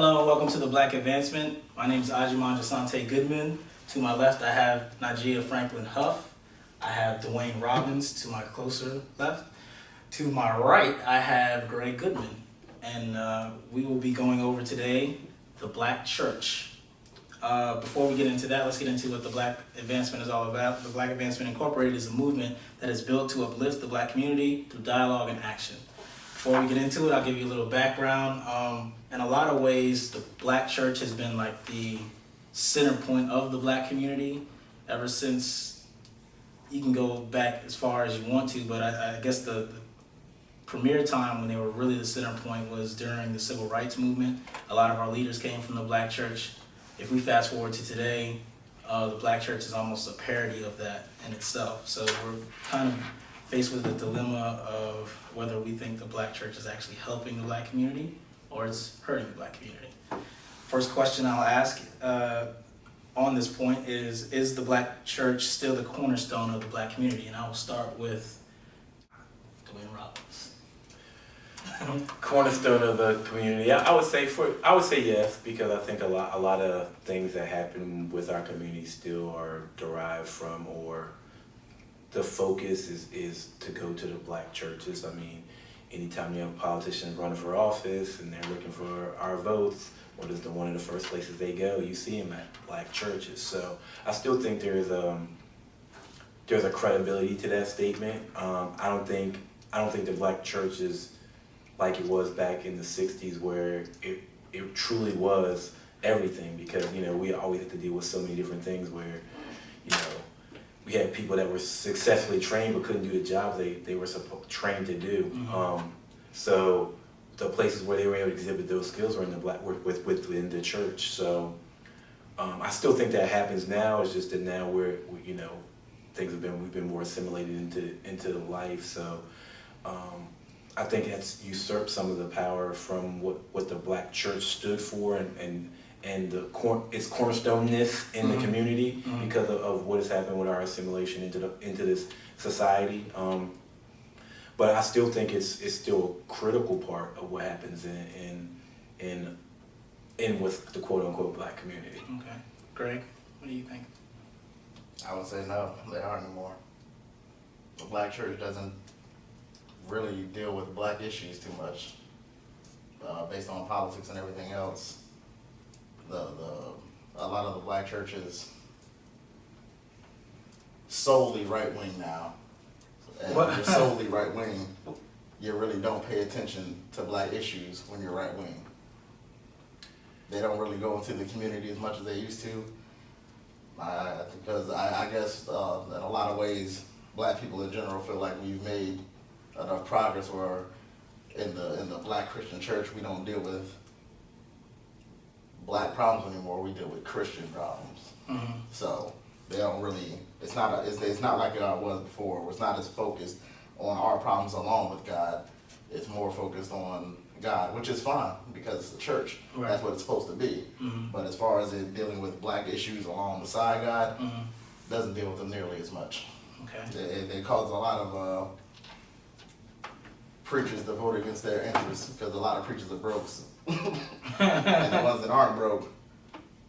Hello and welcome to the Black Advancement. My name is Ajiman Jasante Goodman. To my left, I have Najia Franklin Huff. I have Dwayne Robbins to my closer left. To my right, I have Greg Goodman. And we will be going over today the Black Church. Before we get into that, let's get into what the Black Advancement is all about. The Black Advancement Incorporated is a movement that is built to uplift the Black community through dialogue and action. Before we get into it, I'll give you a little background. In a lot of ways, the Black Church has been like the center point of the Black community ever since. You can go back as far as you want to, but I guess the premier time when they were really the center point was during the Civil Rights Movement. A lot of our leaders came from the Black Church. If we fast forward to today, the Black Church is almost a parody of that in itself. So we're kind of faced with the dilemma of whether we think the Black Church is actually helping the Black community or it's hurting the Black community. First question I'll ask on this point is the Black Church still the cornerstone of the Black community? And I will start with Dwayne Robbins. Cornerstone of the community. I would say yes, because I think a lot of things that happen with our community still are derived from, or the focus is to go to the Black churches. I mean, anytime you have politicians running for office and they're looking for our votes, what is one of the first places they go? You see them at Black churches. So I still think there's a credibility to that statement. I don't think the Black church is like it was back in the '60s, where it truly was everything, because we always had to deal with so many different things where we had people that were successfully trained but couldn't do the jobs they were trained to do. Mm-hmm. So the places where they were able to exhibit those skills were within the church. So I still think that happens now. It's just that now we've been more assimilated into the life. So I think that's usurped some of the power from what the Black church stood for and its cornerstoneness in the community, because of what has happened with our assimilation into this society. But I still think it's still a critical part of what happens in with the quote unquote Black community. Okay, Greg, what do you think? I would say no, they aren't anymore. The Black church doesn't really deal with Black issues too much, based on politics and everything else. A lot of the Black churches solely right wing now. And What? if you're solely right wing, you really don't pay attention to Black issues when you're right wing. They don't really go into the community as much as they used to. Because I guess in a lot of ways, Black people in general feel like we've made enough progress where in the Black Christian church we don't deal with Black problems anymore. We deal with Christian problems. Mm-hmm. So they don't really. It's not like it was before. It's not as focused on our problems along with God. It's more focused on God, which is fine because it's the church. Right. That's what it's supposed to be. Mm-hmm. But as far as it dealing with Black issues alongside God, Mm-hmm. doesn't deal with them nearly as much. Okay. They cause a lot of preachers to vote against their interests because a lot of preachers are broke. And the ones that aren't broke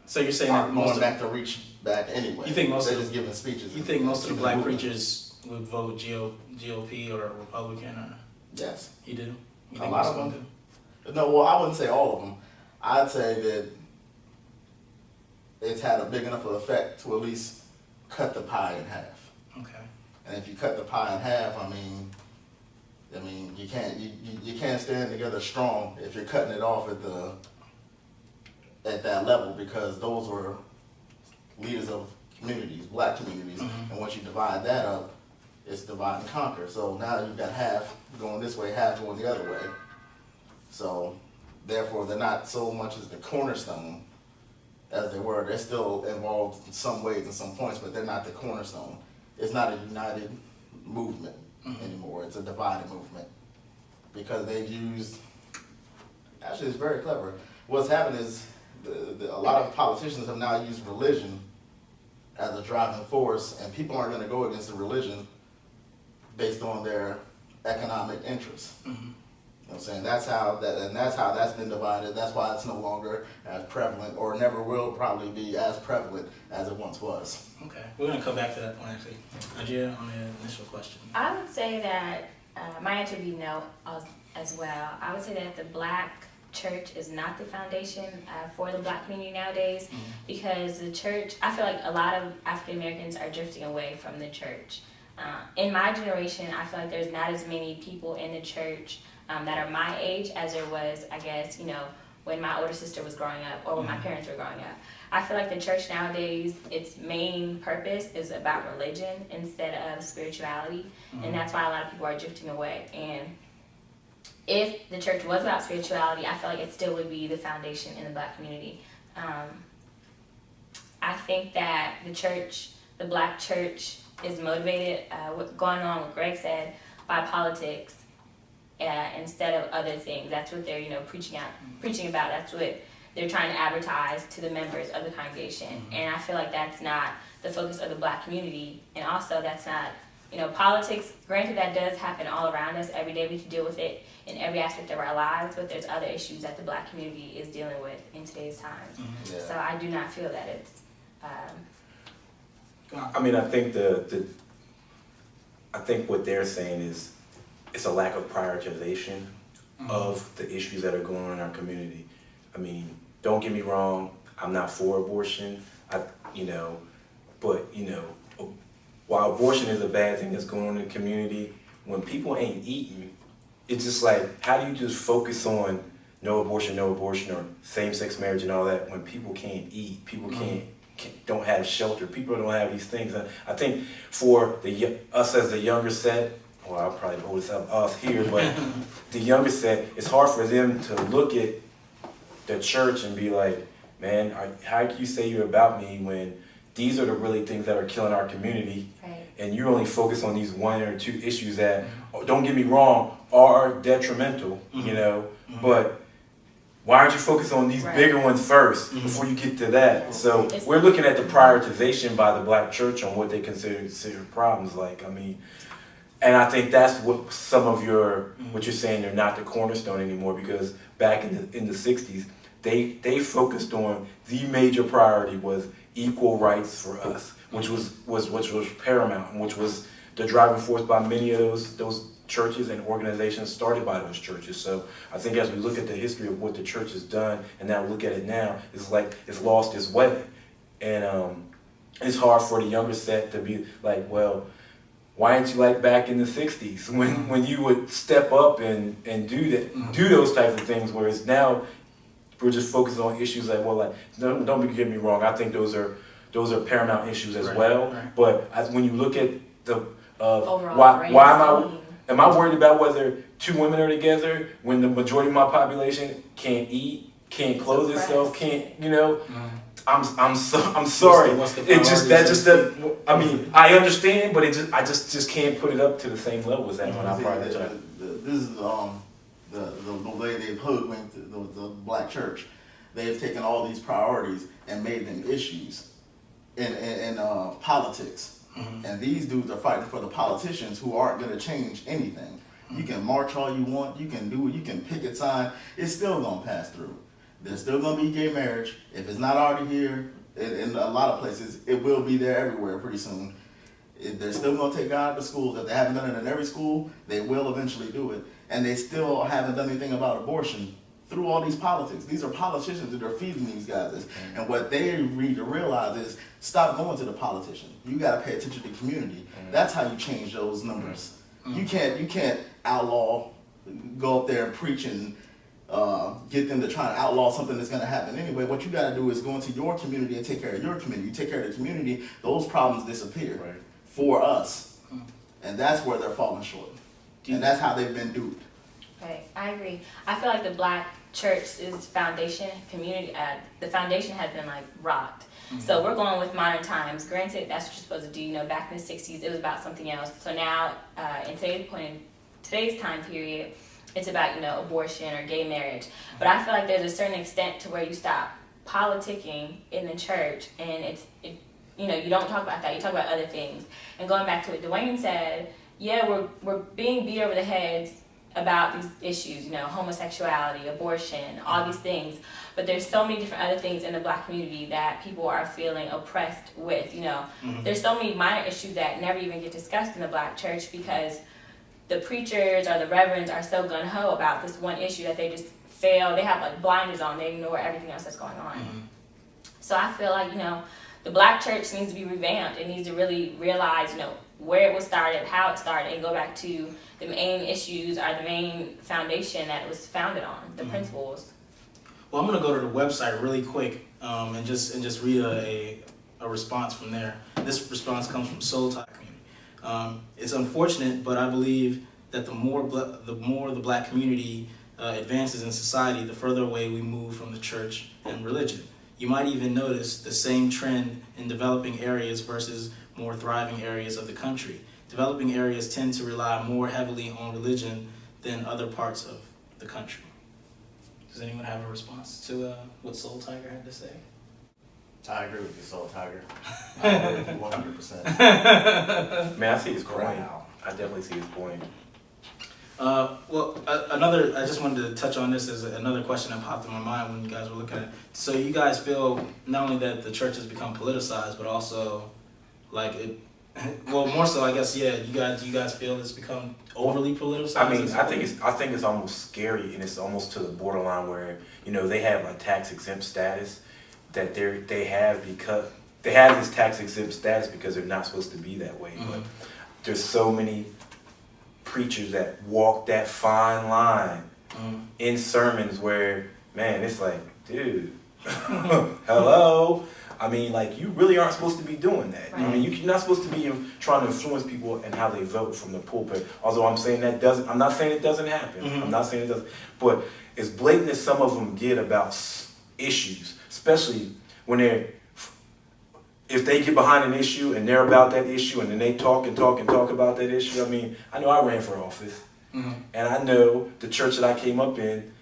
So you're saying that aren't most going of, back to reach back anyway. You think most they're of just giving speeches? you think most of the Black movement. preachers would vote GOP or Republican, or Yes. you do? You A think lot most of them them. No, well, I wouldn't say all of them. I'd say that it's had a big enough of effect to at least cut the pie in half. do? Okay. And if you cut the pie in half, I mean, you can't stand together strong if you're cutting it off at that level, because those were leaders of communities, Black communities, and once you divide that up, it's divide and conquer. So now you've got half going this way, half going the other way. So therefore, they're not so much as the cornerstone as they were. They're still involved in some ways and some points, but they're not the cornerstone. It's not a united movement anymore. It's a divided movement because they've used. Actually, it's very clever. What's happened is a lot of politicians have now used religion as a driving force, and people aren't going to go against the religion based on their economic interests. You know what I'm saying? That's how that's been divided. That's why it's no longer as prevalent, or never will probably be as prevalent as it once was. Okay, we're gonna come back to that point actually. Nigeria, on the initial question. I would say that my answer would be no as well. I would say that the Black church is not the foundation for the Black community nowadays, because the church, I feel like a lot of African Americans are drifting away from the church. In my generation, I feel like there's not as many people in the church that are my age as there was, I guess, when my older sister was growing up or when my parents were growing up. I feel like the church nowadays, its main purpose is about religion instead of spirituality, and that's why a lot of people are drifting away. And if the church was about spirituality, I feel like it still would be the foundation in the Black community. I think that the Black church is motivated, going on what Greg said, by politics instead of other things. That's what they're preaching about. That's what they're trying to advertise to the members of the congregation. And I feel like that's not the focus of the Black community. And also that's not, politics, granted that does happen all around us. Every day we have to deal with it in every aspect of our lives, but there's other issues that the Black community is dealing with in today's times. Yeah. So I do not feel that it's... I mean, I think I think what they're saying is it's a lack of prioritization of the issues that are going on in our community. I mean, don't get me wrong, I'm not for abortion, but while abortion is a bad thing that's going on in the community, when people ain't eating, it's just like, how do you just focus on no abortion, or same-sex marriage and all that when people can't eat, people don't have shelter, people don't have these things. And I think for us as the younger set, well, I'll probably hold this up us here, but the younger set, it's hard for them to look at the church and be like, man, how can you say you're about me when these are the really things that are killing our community? Right. And you only focus on these one or two issues that, don't get me wrong, are detrimental, but why aren't you focused on these bigger ones first before you get to that? So we're looking at the prioritization by the Black church on what they consider problems. And I think that's what some of what you're saying, they're not the cornerstone anymore, because back in the 60s, they focused on the major priority was equal rights for us, which was paramount, and which was the driving force by many of those churches and organizations started by those churches. So I think as we look at the history of what the church has done and now look at it now, it's like it's lost its way. And it's hard for the younger set to be like, well, why aren't you like back in the 60s when you would step up and do those types of things, whereas now we're just focused on issues like, don't get me wrong, I think those are paramount issues as well. Right. But when you look at the why am I worried about whether two women are together when the majority of my population can't eat, can't clothe itself, can't, I'm sorry. I mean, I understand, but I just can't put it up to the same level as that when I prioritize. This is the way they've hoodwinked the Black church. They've taken all these priorities and made them issues in politics. And these dudes are fighting for the politicians who aren't going to change anything. You can march all you want, you can picket sign, it's still going to pass through. There's still going to be gay marriage. If it's not already here, in a lot of places, it will be there everywhere pretty soon. They're still going to take God to schools. If they haven't done it in every school, they will eventually do it. And they still haven't done anything about abortion through all these politics. These are politicians that are feeding these guys. And what they need to realize is stop going to the politician. You got to pay attention to the community. That's how you change those numbers. You can't outlaw, go up there and preach and get them to try and outlaw something that's going to happen anyway. What you got to do is go into your community and take care of your community. You take care of the community, those problems disappear for us. And that's where they're falling short. And that's how they've been duped. Right, I agree. I feel like the Black church's foundation, the foundation has been rocked. So we're going with modern times. Granted, that's what you're supposed to do. Back in the 60s, it was about something else. So now, in today's time period, it's about, abortion or gay marriage. But I feel like there's a certain extent to where you stop politicking in the church, and you don't talk about that. You talk about other things. And going back to what Dwayne said, yeah, we're being beat over the heads about these issues, you know, homosexuality, abortion, all these things. But there's so many different other things in the Black community that people are feeling oppressed with, you know. There's so many minor issues that never even get discussed in the Black church because the preachers or the reverends are so gung-ho about this one issue that they just fail. They have like blinders on. They ignore everything else that's going on. So I feel like, you know, the Black church needs to be revamped. It needs to really realize, you know, where it was started, how it started, and go back to the main issues or the main foundation that it was founded on, the principles. Well, I'm gonna go to the website really quick and just read a response from there. This response comes from Soul Tie Community. It's unfortunate, but I believe that the more the Black community advances in society, the further away we move from the church and religion. You might even notice the same trend in developing areas versus more thriving areas of the country. Developing areas tend to rely more heavily on religion than other parts of the country. Does anyone have a response to what Soul Tiger had to say? I agree with you, Soul Tiger. I agree with you 100%. Man, I see his point. Wow. I definitely see his point. I just wanted to touch on this as another question that popped in my mind when you guys were looking at it. So you guys feel not only that the church has become politicized, but also like it, well, more so, I guess, yeah, you guys feel it's become overly politicized? I mean, I think it's almost scary, and it's almost to the borderline where, you know, they have a tax exempt status that they have this tax exempt status because they're not supposed to be that way. But there's so many preachers that walk that fine line in sermons where, man, it's like, dude, hello. I mean, like, you really aren't supposed to be doing that. Right. I mean, you're not supposed to be trying to influence people and how they vote from the pulpit. Although I'm not saying it doesn't happen. I'm not saying it doesn't. But as blatant as some of them get about issues, especially when if they get behind an issue and they're about that issue and then they talk about that issue. I mean, I know I ran for office, and I know the church that I came up in,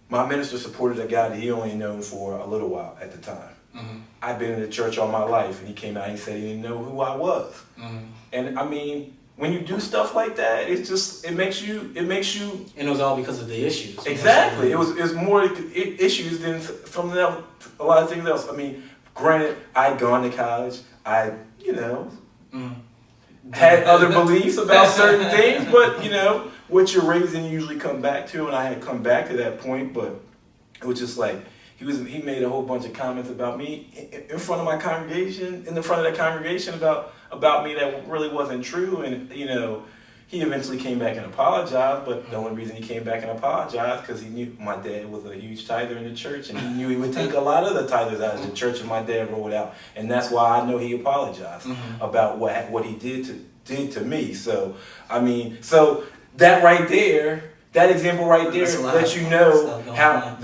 my minister supported a guy that he only known for a little while at the time. I've been in the church all my life, and he came out and he said he didn't know who I was. And I mean, when you do stuff like that, it makes you. And it was all because of the issues. Exactly. It's more issues than from a lot of things else. I mean, granted, I'd gone to college. I, had other beliefs about certain things, but what you're raised in, you usually come back to, and I had come back to that point, but it was just like, he made a whole bunch of comments about me in front of my congregation, in the front of that congregation about me that really wasn't true. And, he eventually came back and apologized, but the only reason he came back and apologized because he knew my dad was a huge tither in the church, and he knew he would take a lot of the tithers out of the church, and my dad rolled out. And that's why I know he apologized about what he did to me. So, I mean, that right there, that example right there lets you know how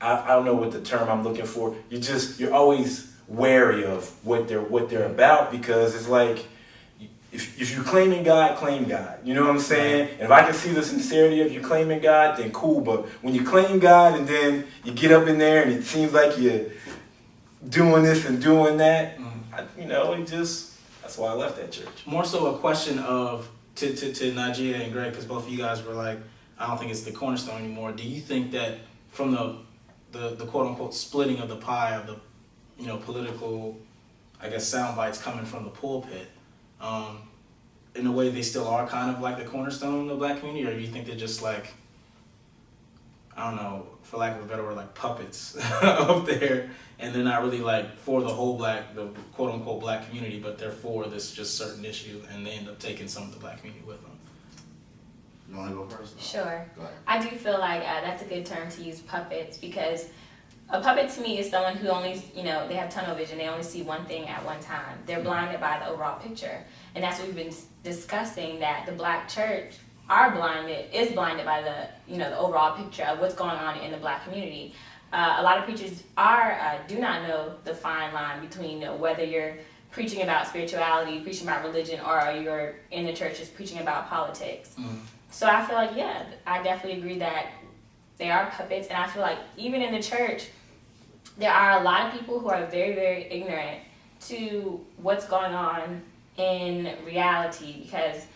I don't know what the term I'm looking for. You're always wary of what they're about, because it's like, if you're claiming God, claim God. You know what I'm saying? And if I can see the sincerity of you claiming God, then cool. But when you claim God and then you get up in there and it seems like you're doing this and doing that, that's why I left that church. More so a question of to Najia and Greg, because both of you guys were like, I don't think it's the cornerstone anymore. Do you think that from the quote unquote splitting of the pie of the political, I guess, sound bites coming from the pulpit, in a way they still are kind of like the cornerstone of the Black community, or do you think they're just like, I don't know, for lack of a better word, like puppets up there, and they're not really like for the quote unquote Black community, but they're for this just certain issue, and they end up taking some of the Black community with them? You want to go first? Sure. Go ahead. I do feel like that's a good term to use, puppets, because a puppet to me is someone who only, they have tunnel vision. They only see one thing at one time. They're blinded by the overall picture. And that's what we've been discussing, that the Black church is blinded by the overall picture of what's going on in the Black community. A lot of preachers do not know the fine line between whether you're preaching about spirituality, preaching about religion, or you're in the church just preaching about politics. So I feel like, yeah, I definitely agree that they are puppets. And I feel like even in the church, there are a lot of people who are very, very ignorant to what's going on in reality, because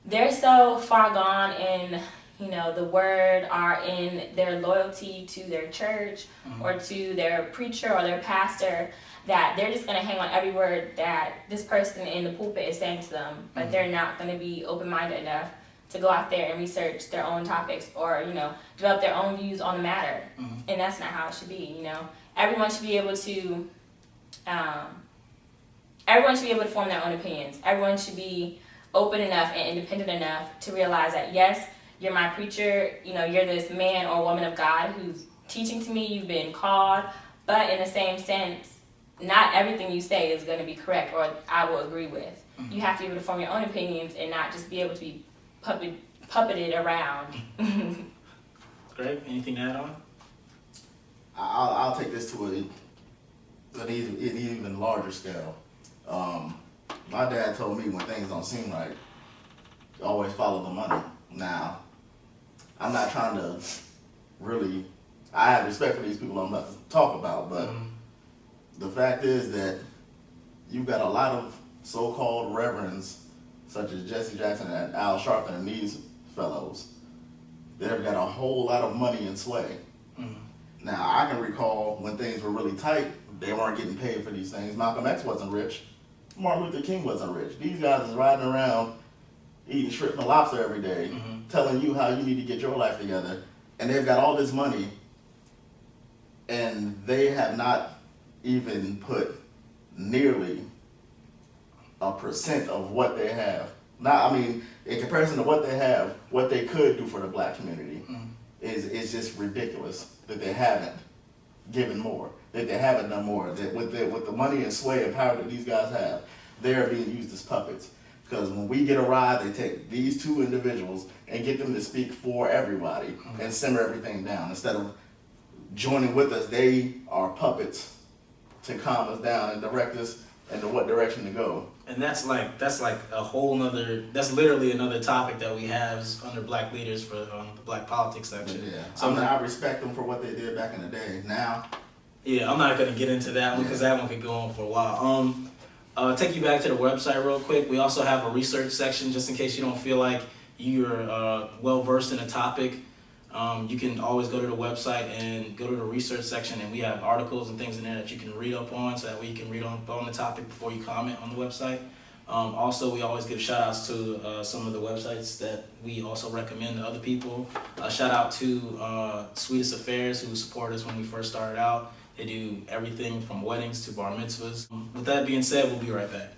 they're so far gone in, you know, the word, are in their loyalty to their church or to their preacher or their pastor, that they're just going to hang on every word that this person in the pulpit is saying to them, but they're not going to be open-minded enough to go out there and research their own topics or, you know, develop their own views on the matter. And that's not how it should be, you know. Everyone should be able to form their own opinions. Everyone should be open enough and independent enough to realize that, yes, you're my preacher, you know, you're this man or woman of God who's teaching to me, you've been called, but in the same sense, not everything you say is going to be correct or I will agree with. You have to be able to form your own opinions and not just be able to be puppeted around. Greg, anything to add on? I'll take this to an even larger scale. My dad told me when things don't seem right, always follow the money. Now, I'm not trying to really, I have respect for these people I'm about to talk about, but the fact is that you've got a lot of so-called reverends such as Jesse Jackson and Al Sharpton and these fellows that have got a whole lot of money and sway. Now, I can recall when things were really tight, they weren't getting paid for these things. Malcolm X wasn't rich. Martin Luther King wasn't rich. These guys is riding around eating shrimp and lobster every day, telling you how you need to get your life together. And they've got all this money, and they have not even put nearly 1% of what they have. Now, I mean, in comparison to what they have, what they could do for the black community is just ridiculous that they haven't given more, that they haven't done more, that with the money and sway and power that these guys have, they're being used as puppets. Because when we get a ride, they take these two individuals and get them to speak for everybody and simmer everything down. Instead of joining with us, they are puppets to calm us down and direct us into what direction to go. And that's like a whole nother, that's literally another topic that we have under Black Leaders for the Black Politics section. Yeah, So I respect them for what they did back in the day. Now, yeah, I'm not going to get into that one because that one could go on for a while. Take you back to the website real quick. We also have a research section just in case you don't feel like you're well versed in a topic. You can always go to the website and go to the research section, and we have articles and things in there that you can read up on, so that way you can read on the topic before you comment on the website. Also, we always give shout outs to some of the websites that we also recommend to other people. Shout out to Sweetest Affairs, who supported us when we first started out. They do everything from weddings to bar mitzvahs. With that being said, we'll be right back.